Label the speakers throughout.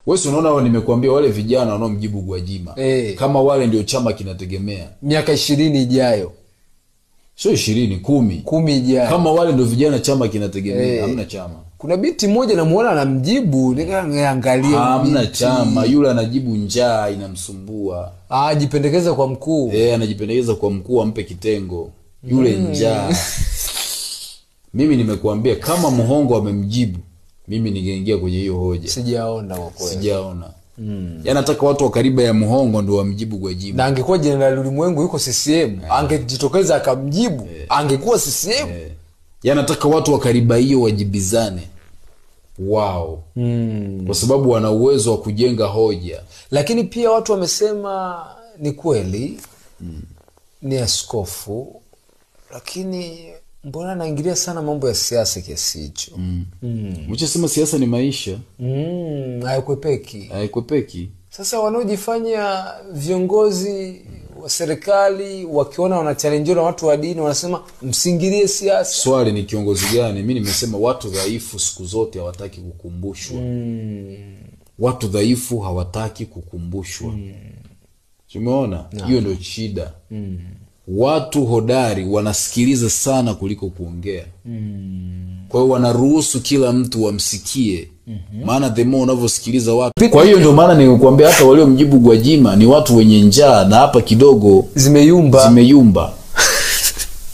Speaker 1: Wewe unaona nimekuambia wale vijana wanaomjibu Gwajima. Kama wale ndio chama kinategemea.
Speaker 2: Miaka 20 ijayo.
Speaker 1: Sio 20,
Speaker 2: 10 ijayo.
Speaker 1: Kama wale ndio vijana chama kinategemea, hamna chama.
Speaker 2: Kuna binti moja namuona anamjibu, nikaangalia
Speaker 1: hamna chama, yule anajibu njaa inamsumbua.
Speaker 2: Ajipendekeza kwa mkuu.
Speaker 1: Anajipendekeza kwa mkuu ampe kitengo. Yule njaa. Mimi nimekuambia kama Muhongo amemjibu, mimi ningeingia kwenye hiyo hoja.
Speaker 2: Sijaona kwa kweli.
Speaker 1: Sijaona. Yanataka watu wa karibu ya Muhongo ndio wamjibu Gwajima.
Speaker 2: Na angekuwa Jenerali Ulimwengu yuko CCM, angejitokeza akamjibu, angekuwa CCM.
Speaker 1: Yanataka watu wa karibu hiyo wajibizane. Wao. Kwa sababu wana uwezo wa kujenga hoja.
Speaker 2: Lakini pia watu wamesema ni kweli ni askofu, lakini mbona anaingilia sana mambo ya siasa kiasi hicho?
Speaker 1: Mchasema siasa ni maisha. Haikwepeki.
Speaker 2: Sasa wanaojifanya viongozi wa serikali wakiona wanachallengewa na watu wa dini wanasema msingilie siasa.
Speaker 1: Swali ni kiongozi gani? Mimi nimesema watu dhaifu siku zote hawataki kukumbushwa. Watu dhaifu hawataki kukumbushwa. Umeona? Hiyo ndio shida. Watu hodari wanasikiliza sana kuliko kuongea. Kwa hiyo wanaruhusu kila mtu wamsikie. Maana the more unavyosikiliza watu. Kwa hiyo ndio maana nikuambia hata walio mjibu Gwajima ni watu wenye njaa na hapa kidogo zimeyumba.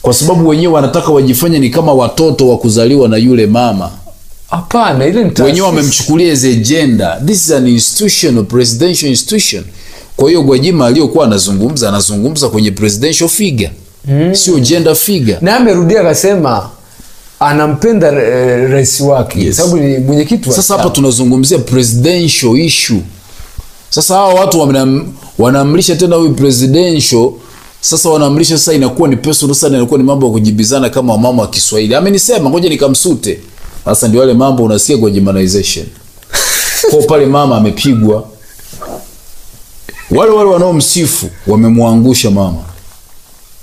Speaker 1: Kwa sababu wenyewe wanataka wajifanye ni kama watoto wa kuzaliwa na yule mama.
Speaker 2: Hapana, ile ni
Speaker 1: wenyewe wamemchukulia as agenda. This is an institution, a presidential institution. Kwa hiyo Gwajima aliyokuwa anazungumza kwenye presidential figure. Sio gender figure.
Speaker 2: Na amerudia akasema anampenda rais wake. Sababu ni mwenyekiti wa.
Speaker 1: Sasa hapa tunazungumzia presidential issue. Sasa hawa watu wanaamrisha tena huyu presidential. Sasa wanaamrisha sasa inakuwa ni personal, sasa inakuwa ni mambo ya kujibizana kama mama wa Kiswahili. Amenisema ngoja nikamsute. Sasa ndio wale mambo unasikia Gwajimanization. Kwa pale mama amepigwa. Wale wanaomsifu wamemwangusha mama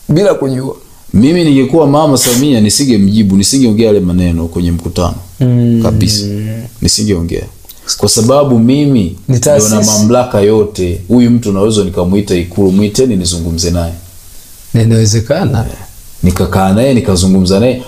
Speaker 2: bila kujua.
Speaker 1: Mimi ningekuwa mama Samia nisingemjibu, nisingeongea yale maneno kwenye mkutano. Kabisa. Nisingeongea. Kwa sababu mimi ndio na mamlaka yote. Huyu mtu naweza nikamuita Ikulu, muiteni nizungumze naye.
Speaker 2: Na inawezekana.
Speaker 1: Nikakaa naye nikazungumza naye